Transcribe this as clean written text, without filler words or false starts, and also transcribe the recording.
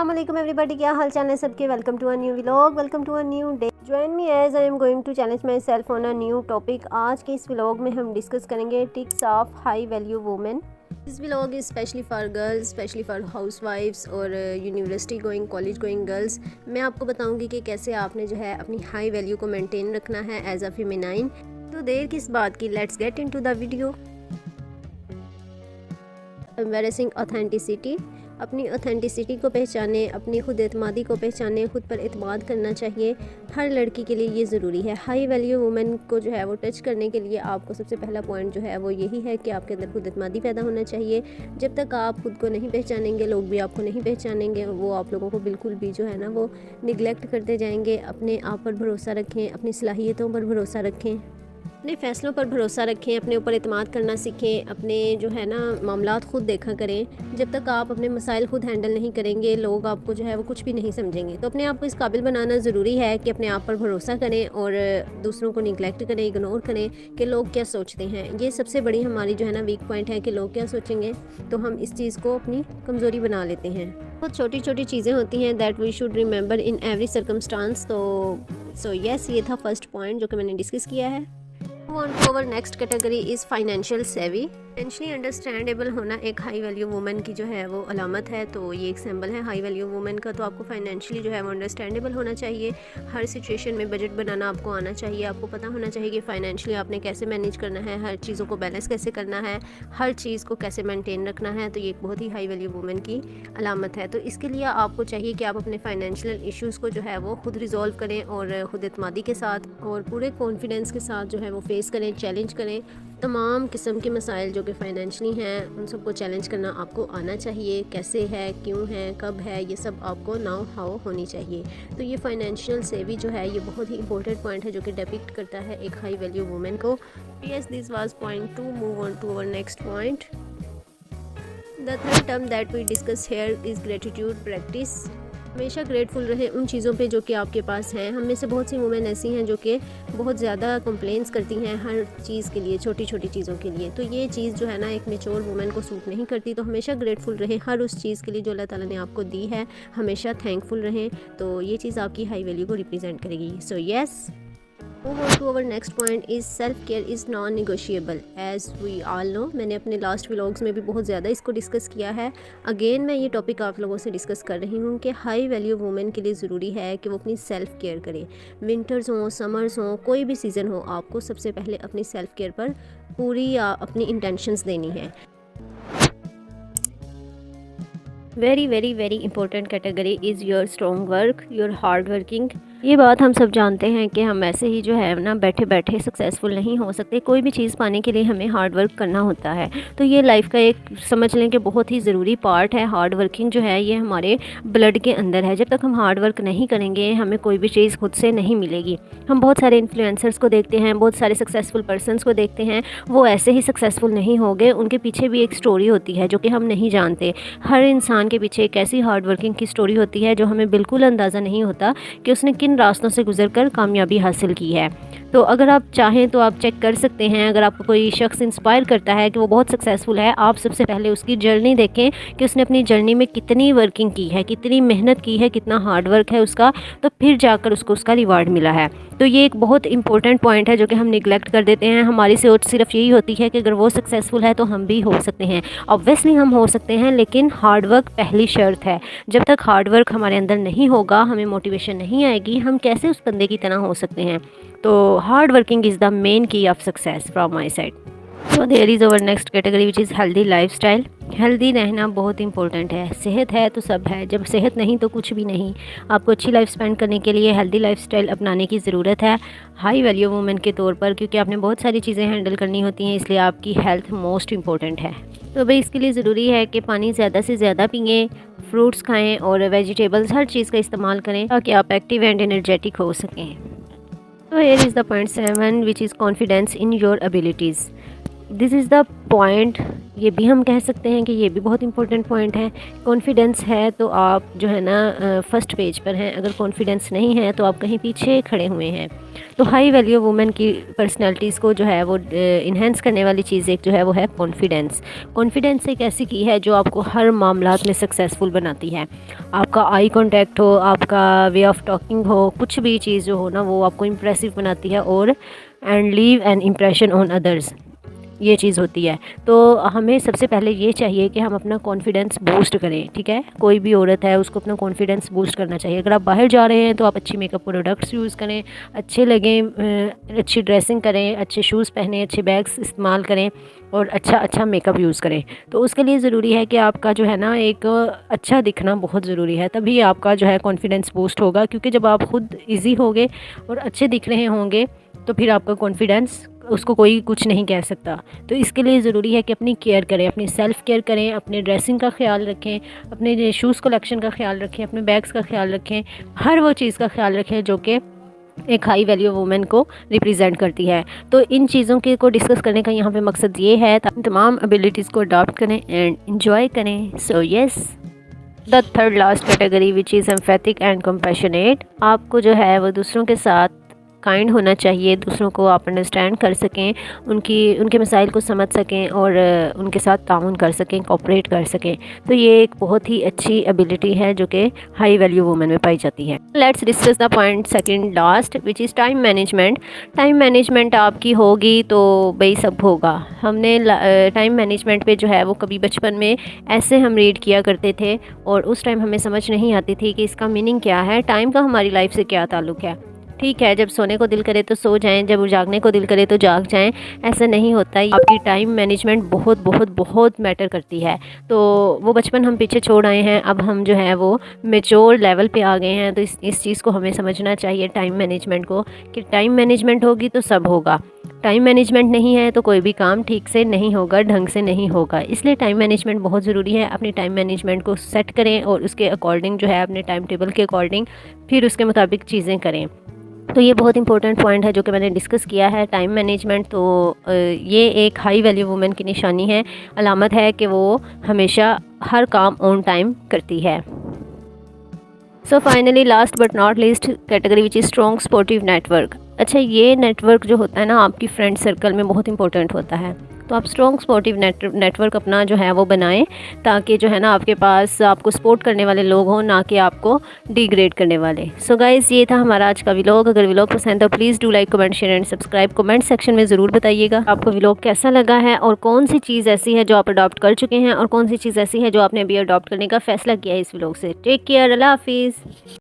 Assalamualaikum everybody, क्या हाल चाल है सबके। Welcome to a new vlog, welcome to a new day. Join me as I am going to challenge myself on a new topic. आज के इस vlog में हम डिस्कस करेंगे tips of high value women. This vlog is specially for girls, specially for housewifes और university going, college going girls. मैं आपको बताऊंगी कि कैसे आपने जो है अपनी हाई वैल्यू को मेंटेन रखना है एज अ फेमिनाइन। तो देर किस बात की, let's get into the video. Embarrassing authenticity, अपनी ऑथेंटिसिटी को पहचाने, अपनी खुद एतमादी को पहचाने, खुद पर एतमाद करना चाहिए। हर लड़की के लिए ये ज़रूरी है। हाई वैल्यू वुमेन को जो है वो टच करने के लिए आपको सबसे पहला पॉइंट जो है वो यही है कि आपके अंदर खुद एतमादी पैदा होना चाहिए। जब तक आप खुद को नहीं पहचानेंगे, लोग भी आपको नहीं पहचानेंगे, वो आप लोगों को बिल्कुल भी जो है ना वो निगलेक्ट करते जाएंगे। अपने आप पर भरोसा रखें, अपनी सलाहियतों पर भरोसा रखें, अपने फ़ैसलों पर भरोसा रखें, अपने ऊपर एतमाद करना सीखें, अपने जो है ना मामलात खुद देखा करें। जब तक आप अपने मसाइल खुद हैंडल नहीं करेंगे, लोग आपको जो है वो कुछ भी नहीं समझेंगे। तो अपने आप को इस काबिल बनाना ज़रूरी है कि अपने आप पर भरोसा करें और दूसरों को निगलेक्ट करें, इग्नोर करें कि लोग क्या सोचते हैं। ये सबसे बड़ी हमारी जो है ना वीक पॉइंट है कि लोग क्या सोचेंगे, तो हम इस चीज़ को अपनी कमज़ोरी बना लेते हैं। बहुत छोटी छोटी चीज़ें होती हैं that we should remember in every circumstance. तो यस, ये था फर्स्ट पॉइंट जो कि मैंने डिस्कस किया है। On to our next category is financial savvy। Financially understandable होना एक हाई वैल्यू वुमेन की जो है वो अलामत है। तो ये एक सिंबल है हाई वैल्यू वुमेन का। तो आपको फाइनेंशियली जो है वो अंडरस्टैंडेबल होना चाहिए। हर सिचुएशन में बजट बनाना आपको आना चाहिए। आपको पता होना चाहिए कि फाइनेंशियली आपने कैसे मैनेज करना है, हर चीज़ों को बैलेंस कैसे करना है, हर चीज़ को कैसे मेंटेन रखना है। तो ये एक बहुत ही हाई वैल्यू वुमेन की अलामत है। तो इसके लिए आपको चाहिए कि आप अपने फाइनेंशियल इश्यूज़ को जो है वो खुद रिजॉल्व करें और खुद एतमादी के साथ और पूरे कॉन्फिडेंस के साथ जो है वो फेस करें, चैलेंज करें। तमाम किस्म के मसाइल जो कि फाइनेंशियली हैं उन सबको चैलेंज करना आपको आना चाहिए। कैसे है, क्यों है, कब है, ये सब आपको नाउ हाउ होनी चाहिए। तो ये फाइनेंशियल सेवी जो है ये बहुत ही इंपॉर्टेंट पॉइंट है जो कि डिपिक्ट करता है एक हाई वैल्यू वुमेन को। Yes, this was point 2। Move on to our next point. The third term that we discuss here is gratitude practice. हमेशा ग्रेटफुल रहे उन चीज़ों पे जो कि आपके पास हैं। हम में से बहुत सी वुमेन ऐसी हैं जो कि बहुत ज़्यादा कंप्लेंट्स करती हैं हर चीज़ के लिए, छोटी छोटी चीज़ों के लिए। तो ये चीज़ जो है ना एक मैच्योर वुमेन को सूट नहीं करती। तो हमेशा ग्रेटफुल रहें हर उस चीज़ के लिए जो अल्लाह ताला ने आपको दी है। हमेशा थैंकफुल रहें। तो ये चीज़ आपकी हाई वैल्यू को रिप्रेजेंट करेगी। So yes, move on to our next point is self care is non negotiable as we all know. मैंने अपने लास्ट व्लॉग्स में भी बहुत ज़्यादा इसको डिस्कस किया है। अगेन मैं ये टॉपिक आप लोगों से डिस्कस कर रही हूँ कि हाई वैल्यू वुमेन के लिए ज़रूरी है कि वो अपनी सेल्फ केयर करें। विंटर्स हों, समर्स हों, कोई भी सीज़न हो, आपको सबसे पहले अपनी सेल्फ केयर पर पूरी अपनी इंटेंशंस देनी है। Very very very important category is your strong work, your hard working. ये बात हम सब जानते हैं कि हम ऐसे ही जो है ना बैठे बैठे सक्सेसफुल नहीं हो सकते। कोई भी चीज़ पाने के लिए हमें हार्ड वर्क करना होता है। तो ये लाइफ का एक समझ लें कि बहुत ही ज़रूरी पार्ट है। हार्ड वर्किंग जो है ये हमारे ब्लड के अंदर है। जब तक हम हार्ड वर्क नहीं करेंगे हमें कोई भी चीज़ खुद से नहीं मिलेगी। हम बहुत सारे इन्फ्लुएंसर्स को देखते हैं, बहुत सारे सक्सेसफुल पर्सनस को देखते हैं, वो ऐसे ही सक्सेसफुल नहीं हो गए। उनके पीछे भी एक स्टोरी होती है जो कि हम नहीं जानते। हर इंसान के पीछे एक ऐसी हार्ड वर्किंग की स्टोरी होती है जो हमें बिल्कुल अंदाज़ा नहीं होता कि उसने किन रास्तों से गुजरकर कामयाबी हासिल की है। तो अगर आप चाहें तो आप चेक कर सकते हैं। अगर आपको कोई शख्स इंस्पायर करता है कि वो बहुत सक्सेसफुल है, आप सबसे पहले उसकी जर्नी देखें कि उसने अपनी जर्नी में कितनी वर्किंग की है, कितनी मेहनत की है, कितना हार्ड वर्क है उसका, तो फिर जाकर उसको उसका रिवार्ड मिला है। तो ये एक बहुत इंपॉर्टेंट पॉइंट है जो कि हम निगलेक्ट कर देते हैं। हमारी सोच सिर्फ यही होती है कि अगर वो सक्सेसफुल है तो हम भी हो सकते हैं। ऑब्वियसली हम हो सकते हैं, लेकिन हार्ड वर्क पहली शर्त है। जब तक हार्ड वर्क हमारे अंदर नहीं होगा, हमें मोटिवेशन नहीं आएगी, हम कैसे उस बंदे की तरह हो सकते हैं। तो hard working is the main key of success from my side. तो there is our next category which is healthy lifestyle. Healthy रहना बहुत इंपॉर्टेंट है। सेहत है तो सब है, जब सेहत नहीं तो कुछ भी नहीं। आपको अच्छी लाइफ स्पेंड करने के लिए हेल्दी लाइफस्टाइल अपनाने की ज़रूरत है हाई वैल्यू वुमेन के तौर पर, क्योंकि आपने बहुत सारी चीज़ें हैंडल करनी होती हैं, इसलिए आपकी हेल्थ मोस्ट इंपॉर्टेंट है। तो भाई इसके लिए ज़रूरी है कि पानी ज़्यादा से ज़्यादा पिएँ, फ्रूट्स खाएँ और वेजिटेबल्स, हर चीज़ का इस्तेमाल करें ताकि आप एक्टिव एंड एनर्जेटिक हो सकें। तो here is the point 7 which is confidence in your abilities. This is the point, ये भी हम कह सकते हैं कि ये भी बहुत इंपॉर्टेंट पॉइंट है। कॉन्फिडेंस है तो आप जो है ना फर्स्ट पेज पर हैं, अगर कॉन्फिडेंस नहीं है तो आप कहीं पीछे खड़े हुए हैं। तो हाई वैल्यू वुमेन की पर्सनैलिटीज़ को जो है वो इन्हेंस करने वाली चीज़ एक जो है वो है कॉन्फिडेंस। कॉन्फिडेंस एक ऐसी की है जो आपको हर मामलात में सक्सेसफुल बनाती है। आपका आई कांटेक्ट हो, आपका वे ऑफ टॉकिंग हो, कुछ भी चीज़ जो हो ना वो आपको इम्प्रेसिव बनाती है और and leave an impression on others, ये चीज़ होती है। तो हमें सबसे पहले ये चाहिए कि हम अपना कॉन्फिडेंस बूस्ट करें, ठीक है। कोई भी औरत है उसको अपना कॉन्फिडेंस बूस्ट करना चाहिए। अगर आप बाहर जा रहे हैं तो आप अच्छी मेकअप प्रोडक्ट्स यूज़ करें, अच्छे लगें, अच्छी ड्रेसिंग करें, अच्छे शूज़ पहनें, अच्छे बैग्स इस्तेमाल करें और अच्छा मेकअप यूज़ करें। तो उसके लिए ज़रूरी है कि आपका जो है ना एक अच्छा दिखना बहुत ज़रूरी है, तभी आपका जो है कॉन्फिडेंस बूस्ट होगा। क्योंकि जब आप खुद ईज़ी होंगे और अच्छे दिख रहे होंगे तो फिर आपका कॉन्फिडेंस, उसको कोई कुछ नहीं कह सकता। तो इसके लिए ज़रूरी है कि अपनी केयर करें, अपनी सेल्फ़ केयर करें, अपने ड्रेसिंग का ख्याल रखें, अपने शूज़ कलेक्शन का ख्याल रखें, अपने बैग्स का ख्याल रखें, हर वो चीज़ का ख्याल रखें जो कि एक हाई वैल्यू वुमेन को रिप्रेजेंट करती है। तो इन चीज़ों के को डिस्कस करने का यहाँ पे मकसद ये है ताकि तमाम एबिलिटीज़ को अडॉप्ट करें एंड इंजॉय करें। So yes, the third last category which is empathic and compassionate. आपको जो है वो दूसरों के साथ काइंड होना चाहिए, दूसरों को आप अंडरस्टैंड कर सकें, उनके मसाइल को समझ सकें और उनके साथ ताउन कर सकें, कोऑपरेट कर सकें। तो ये एक बहुत ही अच्छी एबिलिटी है जो कि हाई वैल्यू वुमेन में पाई जाती है। Let's discuss the point second last which is time management. Time management आपकी होगी तो भाई सब होगा। हमने टाइम मैनेजमेंट पे जो है वो कभी बचपन में ऐसे हम रीड किया करते थे और उस टाइम हमें समझ नहीं आती थी कि इसका मीनिंग क्या है, टाइम का हमारी लाइफ से क्या ताल्लुक़ है। ठीक है, जब सोने को दिल करे तो सो जाएं, जब जागने को दिल करे तो जाग जाएं, ऐसा नहीं होता। आपकी टाइम मैनेजमेंट बहुत बहुत बहुत मैटर करती है। तो वो बचपन हम पीछे छोड़ आए हैं, अब हम जो है वो मेच्योर लेवल पे आ गए हैं। तो इस चीज़ को हमें समझना चाहिए टाइम मैनेजमेंट को, कि टाइम मैनेजमेंट होगी तो सब होगा। टाइम मैनेजमेंट नहीं है तो कोई भी काम ठीक से नहीं होगा, ढंग से नहीं होगा। इसलिए टाइम मैनेजमेंट बहुत ज़रूरी है। अपनी टाइम मैनेजमेंट को सेट करें और उसके अकॉर्डिंग जो है अपने टाइम टेबल के अकॉर्डिंग फिर उसके मुताबिक चीज़ें करें। तो ये बहुत इंपॉर्टेंट पॉइंट है जो कि मैंने डिस्कस किया है, टाइम मैनेजमेंट। तो ये एक हाई वैल्यू वुमेन की निशानी है, अलामत है कि वो हमेशा हर काम ऑन टाइम करती है। So finally last but not least category which is strong supportive network. अच्छा, ये नेटवर्क जो होता है ना आपकी फ्रेंड सर्कल में बहुत इंपॉर्टेंट होता है। तो आप स्ट्रॉन्ग सपोर्टिव नेटवर्क अपना जो है वो बनाएं, ताकि जो है ना आपके पास आपको सपोर्ट करने वाले लोग हों, ना कि आपको डिग्रेड करने वाले। सो गाइज़, ये था हमारा आज का व्लॉग। अगर व्लॉग पसंद हो please do like, comment, share and subscribe. Comment section में ज़रूर बताइएगा आपको व्लॉग कैसा लगा है और कौन सी चीज़ ऐसी है जो आप अडॉप्ट कर चुके हैं और कौन सी चीज़ ऐसी है जो आपने अभी अडॉप्ट करने का फ़ैसला किया है इस व्लॉग से। टेक केयर, अल्लाह हाफिज़।